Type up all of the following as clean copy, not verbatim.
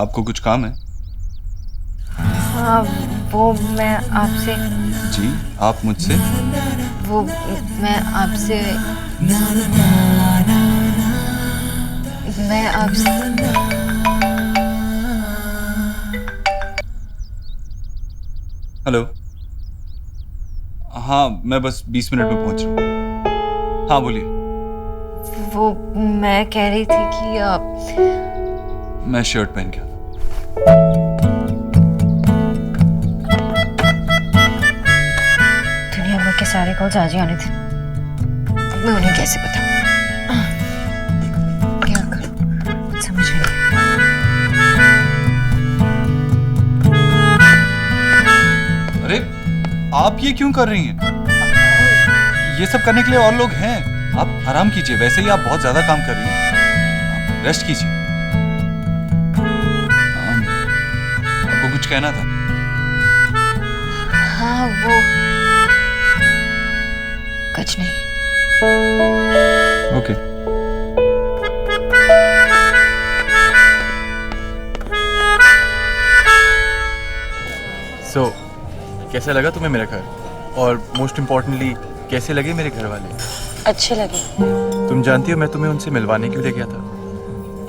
आपको कुछ काम है? हाँ, वो मैं आपसे। जी, आप मुझसे? वो मैं आपसे हेलो। हाँ, मैं बस 20 मिनट में पहुंच रहा हूँ। हाँ बोलिए। वो मैं कह रही थी कि मैं शर्ट पहन के आता हूँ। दुनिया भर के सारे कॉल्स आज ही आने थे, मैं उन्हें कैसे बताऊं? क्या करूं समझ नहीं आया। अरे आप ये क्यों कर रही हैं? ये सब करने के लिए और लोग हैं। आप आराम कीजिए, वैसे ही आप बहुत ज्यादा काम कर रही हैं। आप रेस्ट कीजिए। आपको कुछ कहना था? हाँ, वो कुछ नहीं। ओके। सो कैसा लगा तुम्हें मेरा घर? और मोस्ट इम्पोर्टेंटली कैसे लगे मेरे घर वाले? अच्छे लगे। तुम जानती हो मैं तुम्हें उनसे मिलवाने क्यों ले गया था?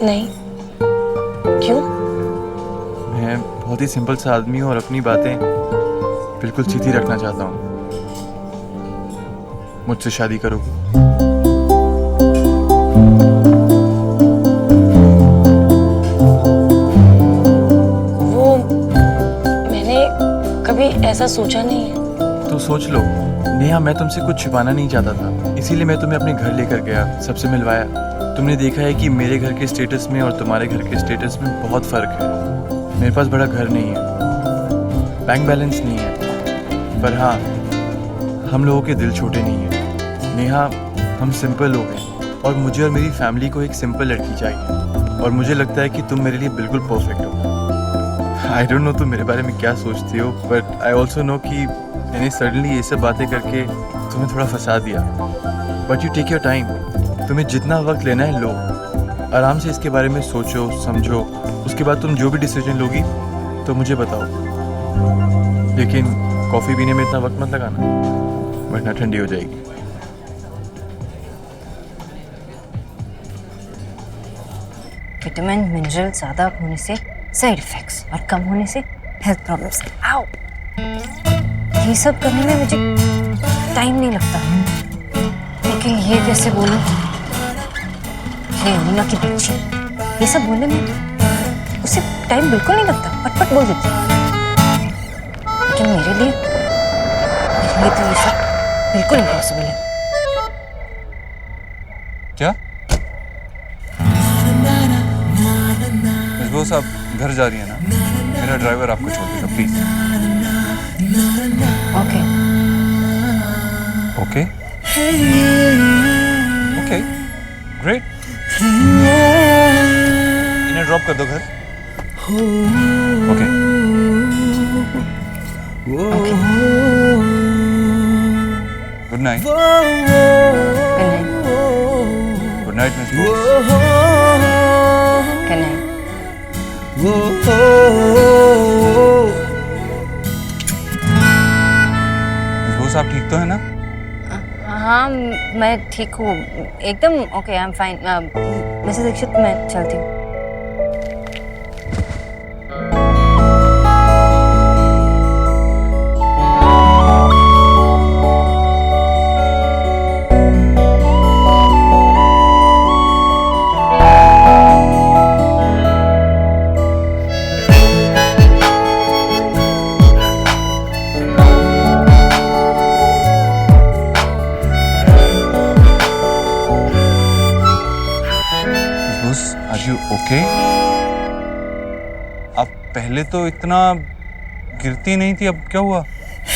नहीं, क्यों? मैं बहुत ही सिंपल सा आदमी हूँ और अपनी बातें बिल्कुल सीधी रखना चाहता हूँ। मुझसे शादी करोगे? वो मैंने कभी ऐसा सोचा नहीं है। तो सोच लो नेहा, मैं तुमसे कुछ छिपाना नहीं चाहता था, इसीलिए मैं तुम्हें अपने घर लेकर गया, सबसे मिलवाया। तुमने देखा है कि मेरे घर के स्टेटस में और तुम्हारे घर के स्टेटस में बहुत फ़र्क है। मेरे पास बड़ा घर नहीं है, बैंक बैलेंस नहीं है, पर हाँ हम लोगों के दिल छोटे नहीं हैं। नेहा, हम सिंपल लोग हैं और मुझे और मेरी फैमिली को एक सिंपल लड़की चाहिए, और मुझे लगता है कि तुम मेरे लिए बिल्कुल परफेक्ट हो। आई डोंट नो तुम मेरे बारे में क्या सोचती हो, बट आई ऑल्सो नो कि मैंने सडनली ये सब बातें करके तुम्हें थोड़ा फंसा दिया। But you take your time, तुम्हें जितना वक्त लेना है लो, आराम से इसके बारे में सोचो समझो, उसके बाद तुम जो भी डिसीजन लोगी तो मुझे बताओ। लेकिन कॉफ़ी पीने में इतना वक्त मत लगाना, वरना ठंडी हो जाएगी। विटामिन मिनरल ज़्यादा होने से साइड इफेक्ट्स और कम होने से हेल्थ प्रॉब्लम्स। आओ, ये सब करने में मुझे टाइम नहीं लगता, लेकिन ये कैसे बोलूं? ये मीना की बच्ची, ये सब बोलने में उसे टाइम बिल्कुल नहीं लगता, पट बोल देती। लेकिन मेरे लिए तो ये सब बिल्कुल इम्पॉसिबल है। क्या? वो साहब घर जा रही है ना, मेरा ड्राइवर आपको छोड़ देगा, please. Okay okay okay, great. इन्हें ड्रॉप कर दो घर। Okay good night. Good night miss Bose. Good night. आप ठीक तो है ना? हाँ, मैं ठीक हूँ एकदम। Okay, I am fine. Mrs Dixit, मैं चलती हूँ। ओके, आप पहले तो इतना गिरती नहीं थी, अब क्या हुआ?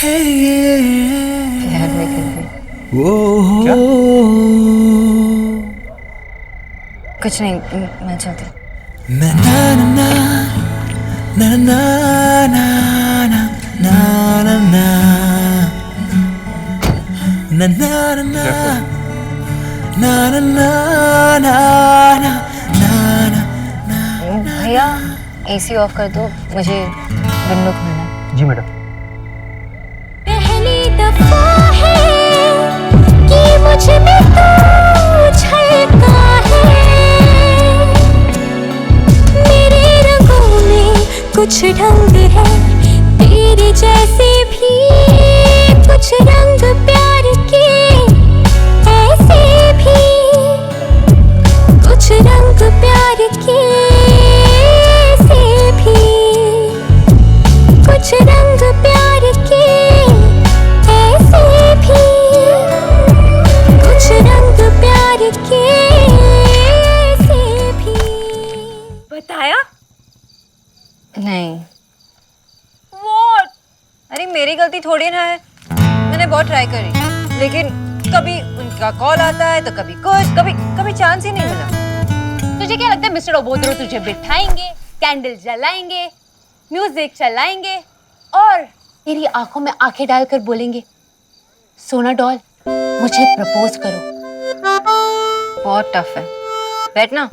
प्यार में गिर गई। क्या? कुछ नहीं, मैं चलती हूँ। na na na na na na na na na na na na na na na na na na भैया, एसी ऑफ कर दो, मुझे विंडो खोलना है। जी मैडम। पहली दफा है कि मुझ में तू छलका है, मेरे रंगों में कुछ ढंग है, तेरे जैसे भी कुछ रंग प्यार के ऐसे भी, कुछ रंग प्यार के ऐसे भी, कुछ रंग प्यार के ऐसे भी, कुछ रंग प्यार के ऐसे भी। बताया नहीं। What? अरे मेरी गलती थोड़ी ना है, मैंने बहुत ट्राई करी, लेकिन कभी उनका कॉल आता है तो कभी कुछ, कभी चांस ही नहीं मिला। तुझे क्या लगता है मिस्टर ओबोद्रो तुझे बिठाएंगे, कैंडल जलाएंगे, म्यूजिक चलाएंगे और तेरी आंखों में आंखें डालकर बोलेंगे सोना डॉल मुझे प्रपोज करो। बहुत टफ है, बैठना।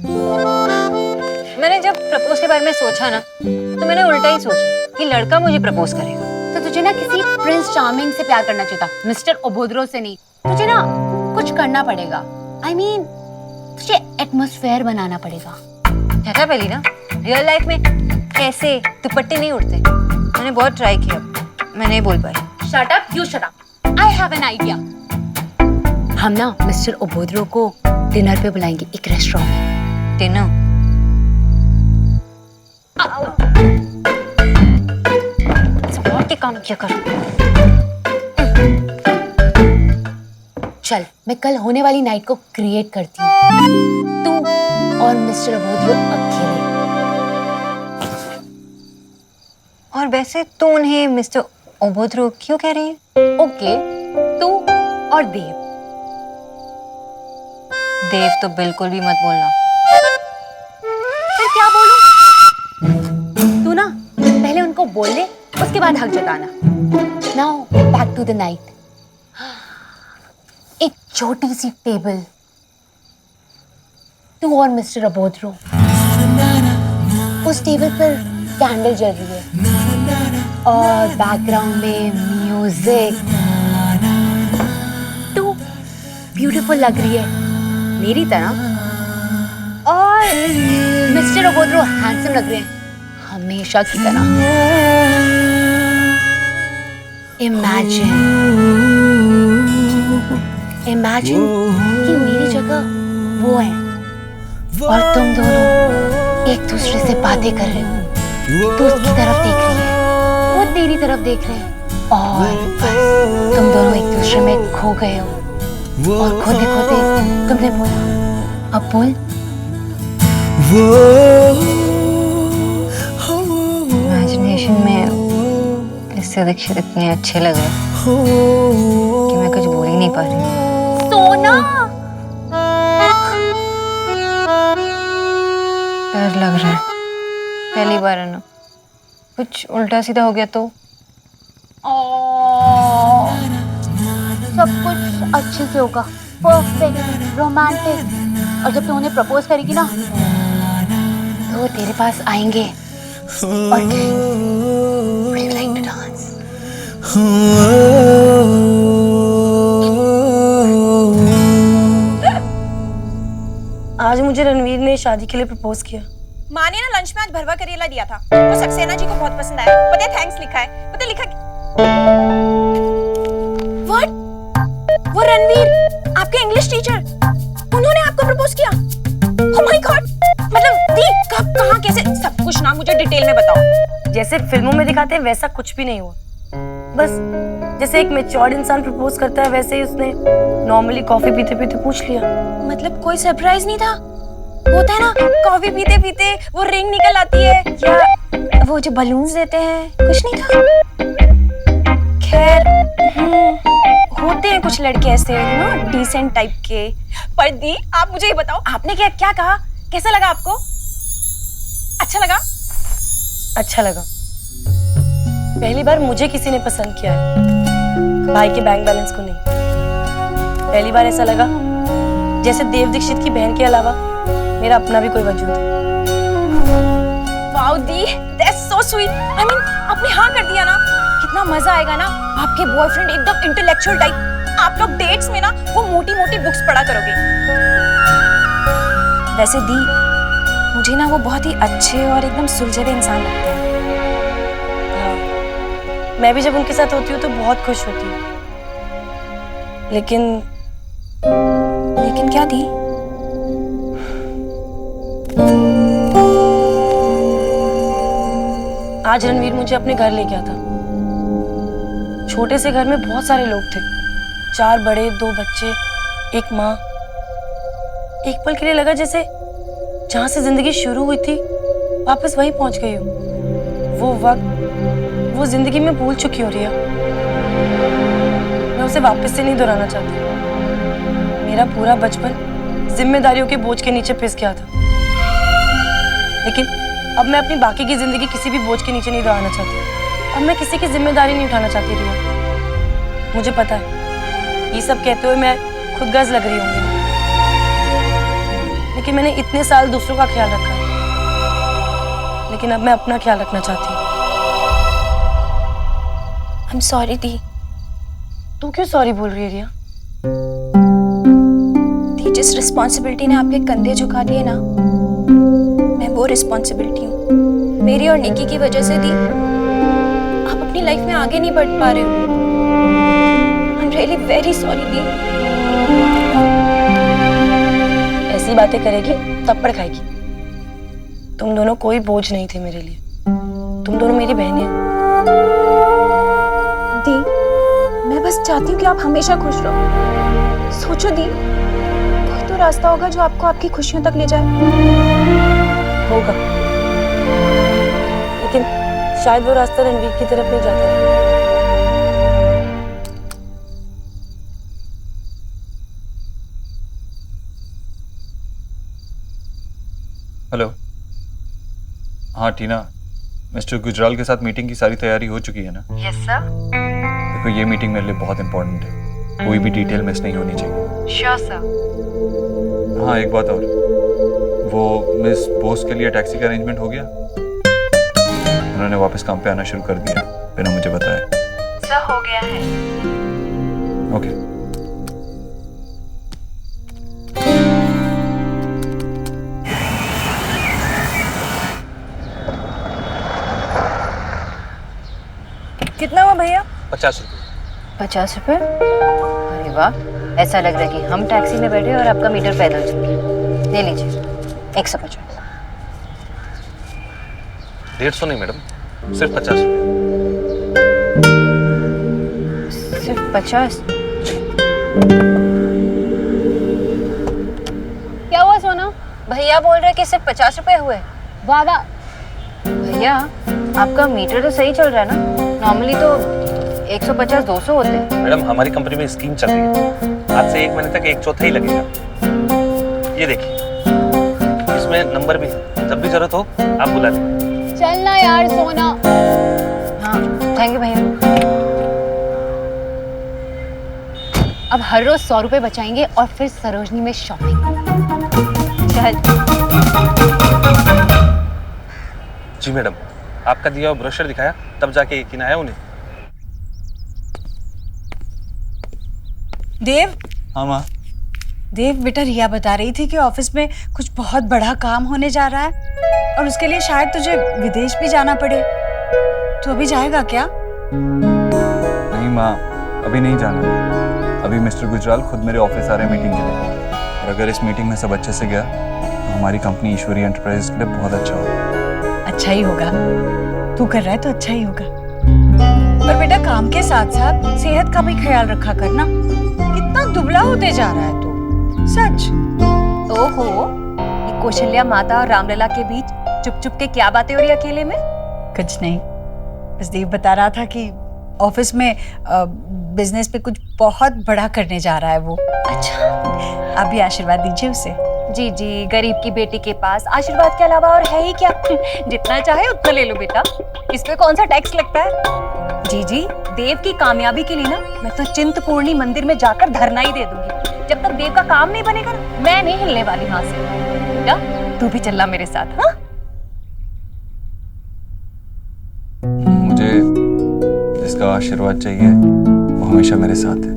मैंने जब प्रपोज के बारे में सोचा ना, तो मैंने उल्टा ही सोचा कि लड़का मुझे प्रपोज करेगा। तो तुझे ना किसी प्रिंस चार्मिंग से प्यार करना चाहिए था, मिस्टर ओबोद्रो से नहीं। तुझे ना कुछ करना पड़ेगा, I mean, तुझे एटमॉस्फेयर बनाना पड़ेगा। कहता पहली ना, रियल लाइफ में ऐसे दुपट्टे नहीं उड़ते। मैंने बहुत ट्राई किया, मैं नहीं बोल पाई। Shut up, you shut up. I have an idea. हम ना मिस्टर ओबोद्रो को डिनर पे बुलाएंगे एक रेस्टोरेंट में। डिनर? बहुत काम किया कर। चल मैं कल होने वाली नाइट को क्रिएट करती हूँ, तू और मिस्टर ओबोद्रो अकेले। और वैसे तो उन्हें मिस्टर ओबोद्रो क्यों कह रही है? ओके, तू और देव। देव तो बिल्कुल भी मत बोलना। फिर क्या बोलूं? तू ना पहले उनको बोल ले, उसके बाद हक जताना। Now back to the night. एक छोटी सी टेबल, तू और मिस्टर ओबोद्रो। उस टेबल पर कैंडल जल रही है और बैकग्राउंड में म्यूजिक। तू ब्यूटीफुल लग रही है मेरी तरह, और मिस्टर ओबोद्रो हैंडसम लग रहे हैं हमेशा की तरह। इमेजिन कि मेरी जगह वो है और तुम दोनों एक दूसरे से बातें कर रहे हो। तू उसकी तरफ देख रही है, वो तेरी तरफ देख रहे हैं, और बस तुम दोनों एक दूसरे में खो गए हो। और खोते खोते तुमने बोला, अब बोल। इमेजिनेशन में इससे दीक्षित इतने अच्छे लग रहे कि मैं कुछ बोल ही नहीं पा रही। सोना, डर लग रहा है, पहली बार है ना, कुछ उल्टा सीधा हो गया तो। सब कुछ अच्छे से होगा, परफेक्ट, रोमांटिक। और जब तू उन्हें प्रपोज करेगी ना, तो वो तेरे पास आएंगे और Would you like to dance? आज मुझे रणवीर ने शादी के लिए प्रपोज किया। माँ ने ना लंच में आज भरवा करेला दिया था, वो सक्सेना जी को बहुत पसंद आया। पता है थैंक्स लिखा है, पता है लिखा What? वो रणवीर आपके इंग्लिश टीचर, उन्होंने आपको प्रपोज किया? Oh my God! मतलब दी कब कहाँ कैसे सब कुछ ना मुझे डिटेल में बताओ। जैसे फिल्मों में दिखाते हैं वैसा कुछ भी नहीं हुआ। बस जैसे एक मैच्योर्ड इंसान प्रपोज करता है वैसे ही उसने नॉर्मली कॉफी पीते पीते पूछ लिया। मतलब कोई सरप्राइज नहीं था? होता है ना कॉफी पीते पीते वो रिंग निकल आती है, या वो जो बलून्स देते हैं, कुछ नहीं था? खैर होते हैं कुछ लड़के ऐसे ना डिसेंट टाइप के। पर दी आप मुझे ये बताओ, आपने क्या क्या कहा, कैसा लगा आपको? अच्छा लगा? अच्छा लगा। पहली बार मुझे किसी ने पसंद किया है, भाई के बैंक बैलेंस को नहीं। पहली बार ऐसा लगा जैसे देव दीक्षित की बहन के अलावा मेरा अपना भी कोई वजूद है। Wow wow the, that's so sweet. I mean आपने हाँ कर दिया ना, कितना मजा आएगा ना। आपके बॉयफ्रेंड एकदम इंटेलेक्चुअल टाइप, आप लोग डेट्स में ना वो मोटी मोटी बुक्स पढ़ा करोगे। वैसे दी, मुझे ना वो बहुत ही अच्छे और एकदम सुलझे हुए इंसान लगते हैं। हाँ, मैं भी जब उनके साथ होती हूँ तो बहुत खुश होती हूँ। लेकिन क्या दी? आज रणवीर मुझे अपने घर ले गया था। छोटे से घर में बहुत सारे लोग थे, 4 बड़े 2 बच्चे, एक माँ। एक पल के लिए लगा जैसे जहां से जिंदगी शुरू हुई थी वापस वहीं पहुंच गई हूँ। वो वक्त, वो जिंदगी में भूल चुकी हो रही है। मैं उसे वापस से नहीं दोहराना चाहती। मेरा पूरा बचपन जिम्मेदारियों के बोझ के नीचे पिस गया था, लेकिन अब मैं अपनी बाकी की जिंदगी किसी भी बोझ के नीचे नहीं दोहराना चाहती। अब मैं किसी की जिम्मेदारी नहीं उठाना चाहती रिया। मुझे पता है ये सब कहते हुए मैं खुद गर्ज लग रही होंगी, लेकिन मैंने इतने साल दूसरों का ख्याल रखा है, लेकिन अब मैं अपना ख्याल रखना चाहती हूँ। आई एम सॉरी दी। तू क्यों सॉरी बोल रही है रिया? दी, जिस रिस्पॉन्सिबिलिटी ने आपके कंधे झुका दिए ना, मैं वो रिस्पॉन्सिबिलिटी हूँ। मेरी और निकी की वजह से दी, आप अपनी लाइफ में आगे नहीं बढ़ पा रहे हो। I am really very sorry दी। ऐसी बातें करेगी थप्पड़ खाएगी। तुम दोनों कोई बोझ नहीं थे मेरे लिए, तुम दोनों मेरी बहनें हो। दी, मैं बस चाहती हूँ कि आप हमेशा खुश रहो। सोचो दी, कोई तो रास्ता होगा जो आपको आपकी खुशियों तक ले जाए। होगा, लेकिन शायद वो रास्ता रणवीर की तरफ नहीं जाता है। हेलो। हाँ टीना, मिस्टर गुजराल के साथ मीटिंग की सारी तैयारी हो चुकी है ना? Yes sir. देखो ये मीटिंग मेरे लिए बहुत इंपॉर्टेंट है, कोई भी डिटेल मिस नहीं होनी चाहिए। Sure sir. हाँ एक बात और, वो मिस बोस के लिए टैक्सी का अरेंजमेंट हो गया? उन्होंने वापस काम पे आना शुरू कर दिया बिना मुझे बताए। सर हो गया है। ओके। कितना हुआ भैया? 50 रुपये। 50 रुपए? अरे वाह, ऐसा लग रहा है कि हम टैक्सी में बैठे और आपका मीटर पैदल चल रहा। ले लीजिए 150। 150 नहीं मैडम, सिर्फ 50 रुपये। सिर्फ 50? क्या हुआ सोना? भैया बोल रहे कि सिर्फ 50 रुपए हुए। वाह वाह। भैया आपका मीटर तो सही चल रहा है ना? नॉर्मली तो 150-200 होते हैं। मैडम हमारी कंपनी में स्कीम चल रही है, आज से 1 महीने तक 1/4 ही लगेगा। ये देखिए, इसमें नंबर भी है, जब भी जरूरत हो आप बुला लें। चलना यार सोना। हाँ थैंक यू भैया। अब हर रोज 100 रुपए बचाएंगे और फिर सरोजनी में शॉपिंग। चल। जी मैडम, आपका दिया हुआ ब्रोशर दिखाया तब जाके यकीन आया उन्हें। देव। हाँ माँ। देव बेटा, रिया बता रही थी कि ऑफिस में कुछ बहुत बड़ा काम होने जा रहा है और उसके लिए शायद तुझे विदेश भी जाना पड़े। तू अभी जाएगा क्या? नहीं माँ, अभी नहीं जाना। अभी मिस्टर गुजराल खुद मेरे ऑफिस आ रहे हैं मीटिंग के लिए, और अगर इस मीटिंग में सब अच्छे से गया तो हमारी कंपनी ईश्वरी एंटरप्राइज के लिए बहुत अच्छा होगा। अच्छा ही होगा, तू कर रहा है तो अच्छा ही होगा। पर बेटा काम के साथ साथ सेहत का भी ख्याल रखा करना। कितना दुबला होते जा रहा है तू, सच। ओहो, ये कौशल्या माता और रामलला के बीच चुप चुप के क्या बातें हो रही अकेले में? कुछ नहीं, बस देव बता रहा था कि ऑफिस में बिजनेस पे कुछ बहुत बड़ा करने जा रहा है वो। अच्छा। आप भी आशीर्वाद दीजिए उसे। जी जी, गरीब की बेटी के पास आशीर्वाद के अलावा और है ही क्या? जितना चाहे उतना ले लो बेटा, इस पे कौन सा टैक्स लगता है? जी जी, देव की कामयाबी के लिए ना मैं तो चिंतपूर्णी मंदिर में जाकर धरना ही दे दूंगी। जब तक देव का काम नहीं बनेगा मैं नहीं हिलने वाली यहाँ से। बेटा तू भी चलना मेरे साथ। हाँ का आशीर्वाद चाहिए वो हमेशा मेरे साथ है।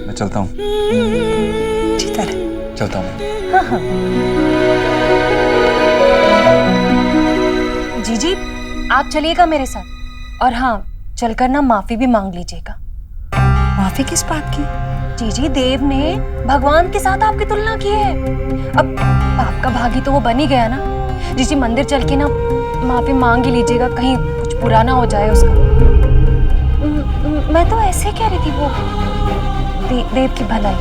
मैं चलता हूँ। चलता हूँ। जीजी आप चलिएगा मेरे साथ, और हाँ चलकर ना माफी भी मांग लीजिएगा। माफी किस बात की? जीजी देव ने भगवान के साथ आपकी तुलना की है। अब आपका भागी तो वो बन ही गया ना। जीजी मंदिर चल के ना माफी मांग ही लीजिएगा, कहीं कुछ बुरा ना हो जाए उसका। मैं तो ऐसे कह रही थी, वो देव की भलाई।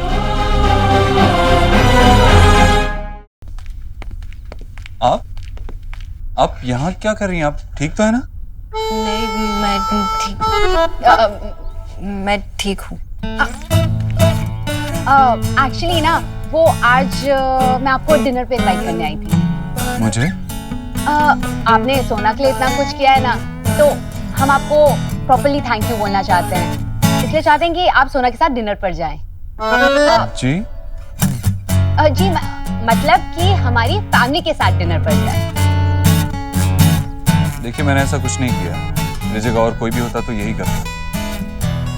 आप यहाँ क्या कर रही हैं? आप ठीक तो है ना? नहीं, मैं ठीक हूँ। एक्चुअली ना वो आज मैं आपको डिनर पे इनवाइट करने आई थी। मुझे? आपने सोना के लिए इतना कुछ किया है ना, तो हम आपको प्रॉपर्ली थैंक यू बोलना चाहते हैं। इसलिए चाहते हैं कि आप सोना के साथ डिनर पर जाएं। जी? जी मतलब कि हमारी फैमिली के साथ डिनर पर जाएं। देखिए मैंने ऐसा कुछ नहीं किया, मेरी जगह और कोई भी होता तो यही करता।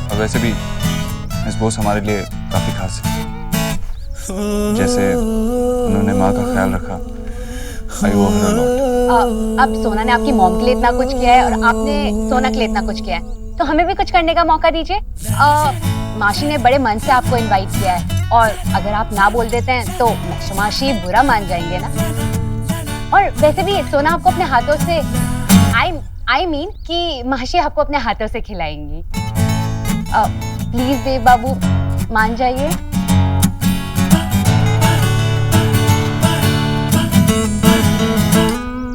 और वैसे भी मिस बोस हमारे लिए काफी खास है। जैसे उन्होंने माँ का ख्याल रखा, आई वो हर लॉट। अब सोना ने आपकी मॉम के लिए इतना कुछ किया है और आपने सोना के लिए इतना कुछ किया है, तो हमें भी कुछ करने का मौका दीजिए। माशी ने बड़े मन से आपको इनवाइट किया है, और अगर आप ना बोल देते हैं तो माशी बुरा मान जाएंगे ना। और वैसे भी सोना आपको अपने हाथों से आई मीन कि माशी आपको अपने हाथों से खिलाएंगी। प्लीज देव बाबू मान जाइए।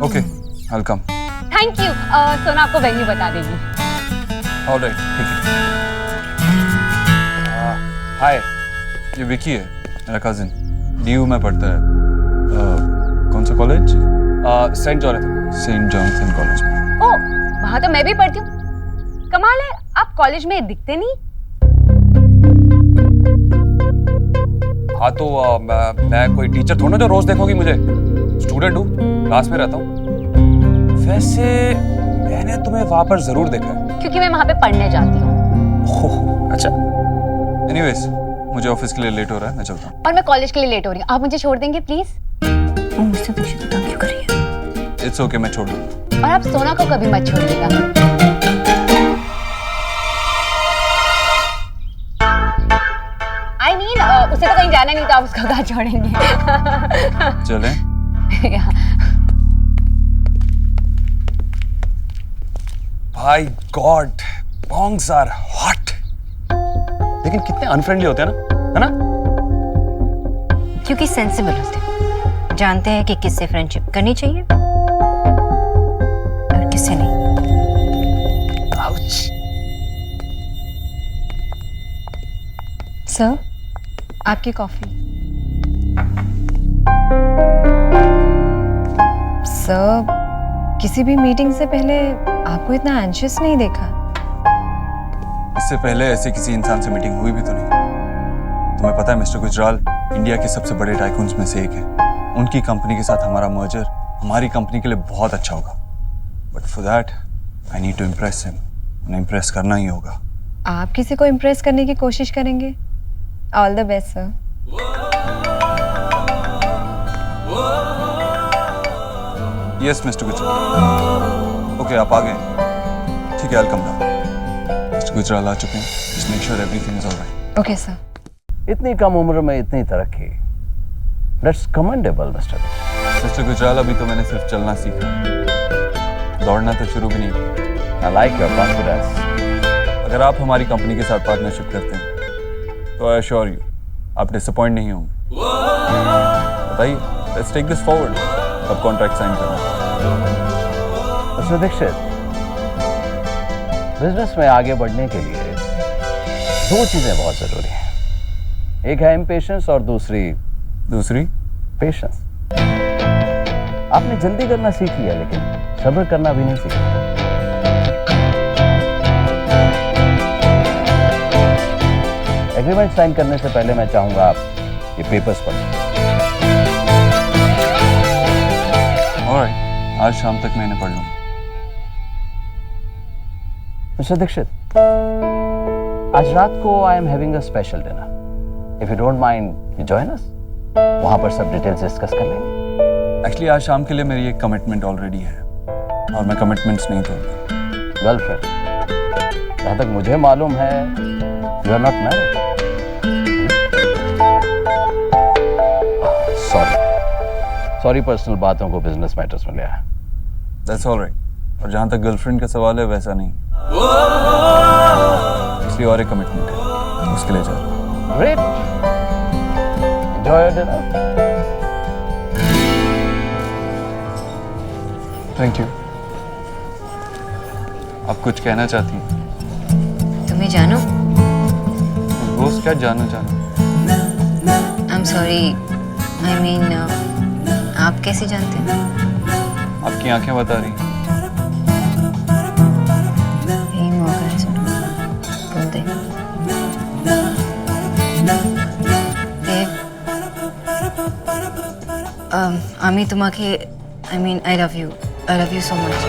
Okay, I'll come. Thank you. सोना आपको वेन्यू बता देगी। ऑलराइट, ठीक है। हाय, ये विकी है, मेरा कजिन। डीयू में पढ़ता है। कौन सा कॉलेज? सेंट जॉनथन कॉलेज में। ओह, वहाँ तो मैं भी पढ़ती हूँ। कमाल है, आप कॉलेज में दिखते नहीं। हाँ तो मैं कोई टीचर थोड़ा जो रोज देखोगी मुझे। स्टूडेंट हूँ, क्लास में रहता हूँ। वैसे मैंने तुम्हें वहां पर जरूर देखा है। क्योंकि मैं वहाँ पे पढ़ने जाती हूँ। अच्छा। एनीवेज, मुझे ऑफिस के लिए लेट हो रहा है, मैं चलता हूँ। और मैं कॉलेज के लिए लेट हो रही हूँ, आप मुझे छोड़ देंगे प्लीज? मुझसे पूछे तो क्यों कर रही है? इट्स ओके, मैं छोड़ दूँ। और आप सोना को कभी मत छोड़िएगा। उसे तो कहीं जाना नहीं, तो आप उसको कहाँ छोड़ेंगे? चलें? भाई गॉड, bongs आर हॉट। लेकिन कितने अनफ्रेंडली होते हैं ना, है ना? क्योंकि सेंसिबल होते हैं, जानते हैं कि किससे फ्रेंडशिप करनी चाहिए और किससे नहीं। सर, आपकी कॉफी। सर, किसी भी मीटिंग से पहले आपको इतना एंशियस नहीं देखा। इससे पहले ऐसे किसी इंसान से मीटिंग हुई भी तो नहीं। तुम्हें पता है मिस्टर गुजराल इंडिया के सबसे बड़े टाइकून्स में से एक है। उनकी कंपनी के साथ हमारा मर्जर हमारी कंपनी के लिए बहुत अच्छा होगा। But for that I need to impress him. उन्हें इम्प्रेस करना ही होगा। आप किसी को इम्प्रेस करने की कोशिश करेंगे? All the best sir. Yes mister Gujral. Okay, आप आ गए। ठीक है, I'll come down. Mister Gujral आ चुके हैं। Just make sure everything is all right. Okay sir. इतनी कम उम्र में इतनी तरक्की, दैट्स कमेंडेबल मिस्टर गुजराल, अभी तो मैंने सिर्फ चलना सीखा, दौड़ना तो शुरू भी नहीं किया। I like your confidence. अगर आप हमारी कंपनी के साथ पार्टनरशिप करते हैं तो आई अश्योर यू आप डिसअपॉइंट नहीं होंगे। बताइए, लेट्स टेक दिस फॉरवर्ड। अब कॉन्ट्रैक्ट साइन करना। मिस्टर दीक्षित, बिजनेस में आगे बढ़ने के लिए दो चीजें बहुत जरूरी हैं। एक है इम्पेशेंस और दूसरी पेशेंस। आपने जल्दी करना सीख लिया, लेकिन सब्र करना भी नहीं सीखा। एग्रीमेंट साइन करने से पहले मैं चाहूंगा आप ये पेपर्स पढ़ें। ऑलराइट, आज शाम तक मैं इन्हें पढ़ लूंगा। मिस्टर दीक्षित, आज रात को I am having a special dinner. If you don't mind, you join us. वहां पर सब डिटेल्स डिस्कस कर लेंगे। एक्चुअली आज शाम के लिए मेरी एक कमिटमेंट ऑलरेडी है और मैं कमिटमेंट्स नहीं तोड़ता। गर्लफ्रेंड, जहां तक मुझे मालूम है you are not married. Sorry personal बातों को बिजनेस मैटर्स में लिया है। That's all right. और जहाँ तक गर्लफ्रेंड का सवाल है वैसा नहीं, इसलिए और एक कमिटमेंट है, उसके लिए जा रहा हूँ। Great, enjoy your dinner. Thank you. आप कुछ कहना चाहती हैं? तुम्हें जानो, रोज क्या जानो I am sorry, I mean आप कैसे जानते हैं? आपकी आंखें बता रही हैं। यही मौका है सुनो, बोल दे। আমি তোমাকে, I mean I love you so much.